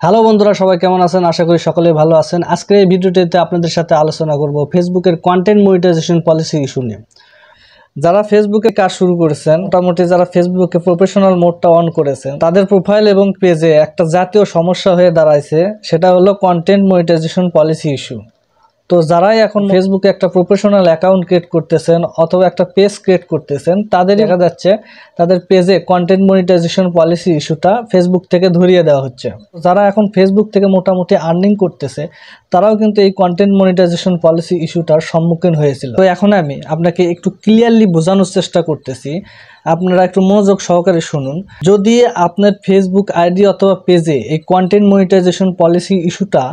Hello বন্ধুরা, সবাই কেমন আছেন? আশা করি সকলেই ভালো আছেন। আজকের এই ভিডিওটিতে আপনাদের সাথে আলোচনা করব ফেসবুকের কন্টেন্ট মনিটাইজেশন পলিসি ইস্যু নিয়ে। যারা ফেসবুকে কাজ শুরু করেছেন, মোটামুটি যারা ফেসবুকে প্রফেশনাল মোডটা অন করেছেন, তাদের প্রোফাইল এবং পেজে একটা জাতীয় সমস্যা হয়ে দাঁড়াইছে, সেটা হলো কন্টেন্ট মনিটাইজেশন পলিসি ইস্যু। তো যারাই এখন ফেসবুকে একটা প্রফেশনাল অ্যাকাউন্ট ক্রিয়েট করতেছেন অথবা একটা পেজ ক্রিয়েট করতেছেন, তাদের দেখা যাচ্ছে তাদের পেজে কন্টেন্ট মনিটাইজেশন পলিসি ইস্যুটা ফেসবুক থেকে ধরিয়ে দেওয়া হচ্ছে। যারা এখন ফেসবুক থেকে মোটামুটি আর্নিং করতেছে, তারাও কিন্তু এই কন্টেন্ট মনিটাইজেশন পলিসি ইস্যুটার সম্মুখীন হয়েছিল। তো এখন আমি আপনাকে একটু ক্লিয়ারলি বোঝানোর চেষ্টা করতেছি, আপনারা একটু মনোযোগ সহকারে শুনুন। যদি আপনার ফেসবুক আইডি অথবা পেজে এই কন্টেন্ট মনিটাইজেশন পলিসি ইস্যুটা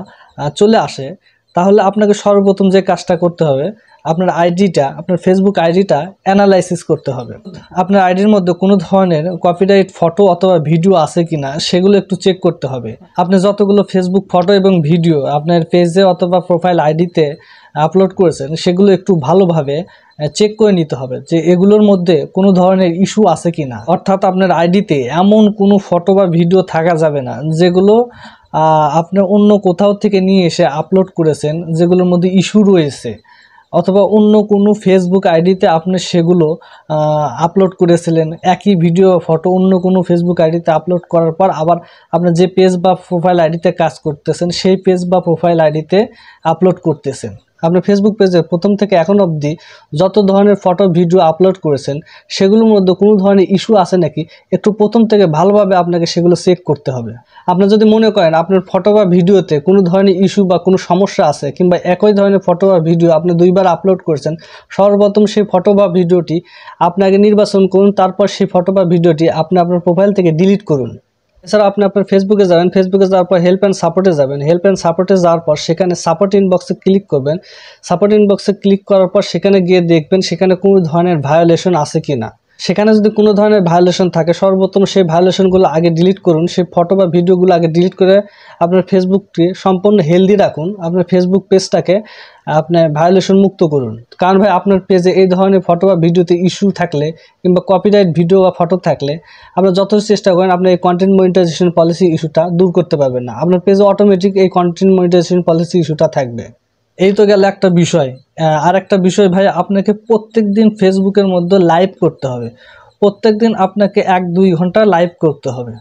চলে আসে, তাহলে আপনাকে সর্বপ্রথম যে কাজটা করতে হবে, আপনার ফেসবুক আইডিটা অ্যানালাইসিস করতে হবে। আপনার আইডির মধ্যে কোনো ধরনের কপিরাইট ফটো অথবা ভিডিও আছে কিনা সেগুলো একটু চেক করতে হবে। আপনি যতগুলো ফেসবুক ফটো এবং ভিডিও আপনার পেজে অথবা প্রোফাইল আইডিতে আপলোড করেছেন, সেগুলো একটু ভালোভাবে চেক করে নিতে হবে যে এগুলোর মধ্যে কোনো ধরনের ইস্যু আছে কিনা। অর্থাৎ আপনার আইডিতে এমন কোনো ফটো বা ভিডিও থাকা যাবে না যেগুলো আপনি অন্য কোথাও থেকে নিয়ে এসে আপলোড করেছেন, যেগুলোর মধ্যে ইস্যু রয়েছে, অথবা অন্য কোনো ফেসবুক আইডিতে আপনি সেগুলো আপলোড করেছিলেন। একই ভিডিও ফটো অন্য কোনো ফেসবুক আইডিতে আপলোড করার পর আবার আপনার যে পেজ বা প্রোফাইল আইডিতে কাজ করতেছেন, সেই পেজ বা প্রোফাইল আইডিতে আপলোড করতেছেন। আপনি ফেসবুক পেজে প্রথম থেকে এখন অবধি যত ধরনের ফটো ভিডিও আপলোড করেছেন, সেগুলোর মধ্যে কোনো ধরনের ইস্যু আছে নাকি একটু প্রথম থেকে ভালোভাবে আপনাকে সেগুলো চেক করতে হবে। আপনি যদি মনে করেন আপনার ফটো বা ভিডিওতে কোনো ধরনের ইস্যু বা কোনো সমস্যা আছে, কিংবা একই ধরনের ফটো বা ভিডিও আপনি দুইবার আপলোড করেছেন, সর্বপ্রথম সেই ফটো বা ভিডিওটি আপনাকে নির্বাচন করুন। তারপর সেই ফটো বা ভিডিওটি আপনি আপনার প্রোফাইল থেকে ডিলিট করুন। এছাড়া আপনি আপনার ফেসবুকে যাবেন, ফেসবুকে যাওয়ার পর হেল্প অ্যান্ড সাপোর্টে যাবেন। হেল্প অ্যান্ড সাপোর্টে যাওয়ার পর সেখানে সাপোর্ট ইনবক্সে ক্লিক করবেন। সাপোর্ট ইনবক্সে ক্লিক করার পর সেখানে গিয়ে দেখবেন সেখানে কোনো ধরনের ভায়োলেশন আছে কিনা। সেখানে যদি কোনো ধরনের ভায়োলেশন থাকে, সর্বপ্রথম সেই ভায়োলেশনগুলো আগে ডিলিট করুন। সেই ফটো বা ভিডিওগুলো আগে ডিলিট করে আপনার ফেসবুকটি সম্পূর্ণ হেলদি রাখুন। আপনার ফেসবুক পেজটাকে আপনি ভায়োলেশন মুক্ত করুন। কারণ ভাই, আপনার পেজে এই ধরনের ফটো বা ভিডিওতে ইস্যু থাকলে, কিংবা কপিরাইট ভিডিও বা ফটো থাকলে, আপনার যত চেষ্টা করেন আপনি এই কন্টেন্ট মনিটাইজেশন পলিসি ইস্যুটা দূর করতে পারবেন না। আপনার পেজে অটোমেটিক এই কন্টেন্ট মনিটাইজেশন পলিসি ইস্যুটা থাকবে। এই তো গেল একটা বিষয়। আর একটা বিষয় ভাই, আপনাকে প্রত্যেক দিন ফেসবুকের মধ্যে লাইভ করতে হবে। প্রত্যেক দিন আপনাকে 1-2 ঘন্টা লাইভ করতে হবে।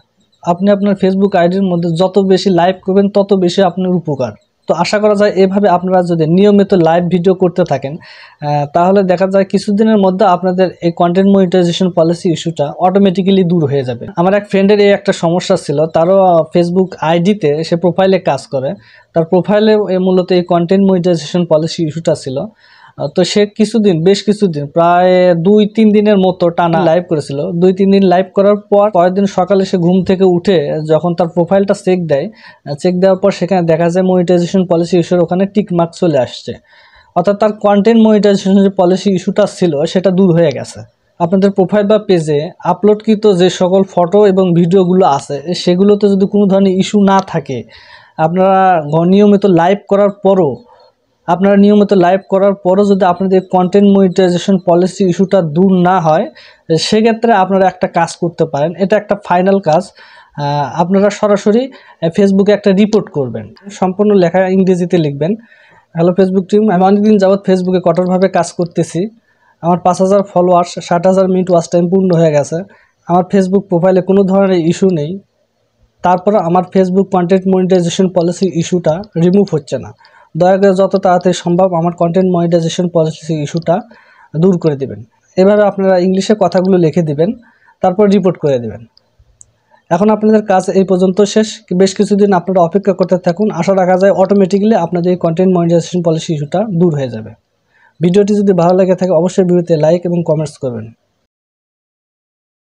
আপনি আপনার ফেসবুক আইডির মধ্যে যত বেশি লাইভ করবেন, তত বেশি আপনার উপকার। তো আশা করা যায় এভাবে আপনারা যদি নিয়মিত লাইভ ভিডিও করতে থাকেন, তাহলে দেখা যায় কিছুদিনের মধ্যে আপনাদের এই কন্টেন্ট মনিটাইজেশন পলিসি ইস্যুটা অটোমেটিক্যালি দূর হয়ে যাবে। আমার এক ফ্রেন্ডের এই একটা সমস্যা ছিল, তারও ফেসবুক আইডিতে সে প্রোফাইলে কাজ করে, তার প্রোফাইলে মূলত এই কন্টেন্ট মনিটাইজেশন পলিসি ইস্যুটা ছিল। তো সে বেশ কিছুদিন প্রায় 2-3 দিনের মতো টানা লাইভ করেছিল। 2-3 দিন লাইভ করার পর পরের দিন সকালে সে ঘুম থেকে উঠে যখন তার প্রোফাইলটা চেক দেওয়ার পর সেখানে দেখা যায় মনিটাইজেশন পলিসি ইস্যুর ওখানে টিক মার্ক চলে আসছে। অর্থাৎ তার কন্টেন্ট মনিটাইজেশন যে পলিসি ইস্যুটা ছিল, সেটা দূর হয়ে গেছে। আপনাদের প্রোফাইল বা পেজে আপলোডকৃত যে সকল ফটো এবং ভিডিওগুলো আছে, সেগুলোতে যদি কোনো ধরনের ইস্যু না থাকে, আপনারা নিয়মিত লাইভ করার পরও যদি আপনাদের কন্টেন্ট মনিটাইজেশন পলিসি ইস্যুটা দূর না হয়, সেক্ষেত্রে আপনারা একটা কাজ করতে পারেন। এটা একটা ফাইনাল কাজ। আপনারা সরাসরি ফেসবুকে একটা রিপোর্ট করবেন। সম্পূর্ণ লেখা ইংরেজিতে লিখবেন, হ্যালো ফেসবুক টিম, আমি অনেকদিন যাবৎ ফেসবুকে কঠোরভাবে কাজ করতেছি। আমার 5000 ফলোয়ার্স, 60,000 মিনিট ওয়াচ টাইম পূর্ণ হয়ে গেছে। আমার ফেসবুক প্রোফাইলে কোনো ধরনের ইস্যু নেই, তারপর আমার ফেসবুক কন্টেন্ট মনিটাইজেশন পলিসি ইস্যুটা রিমুভ হচ্ছে না। দয়া করে যত তাড়াতাড়ি সম্ভব আমার কন্টেন্ট মনিটাইজেশন পলিসি ইস্যুটা দূর করে দেবেন। এভাবে আপনারা ইংলিশে কথাগুলো লিখে দিবেন, তারপর রিপোর্ট করে দেবেন। এখন আপনাদের কাজ এই পর্যন্ত শেষ। বেশ কিছুদিন আপনারা অপেক্ষা করতে থাকুন। আশা রাখা যায় অটোমেটিক্যালি আপনাদের এই কন্টেন্ট মনিটাইজেশন পলিসি ইস্যুটা দূর হয়ে যাবে। ভিডিওটি যদি ভালো লাগে থাকে, অবশ্যই ভিডিওতে লাইক এবং কমেন্টস করবেন।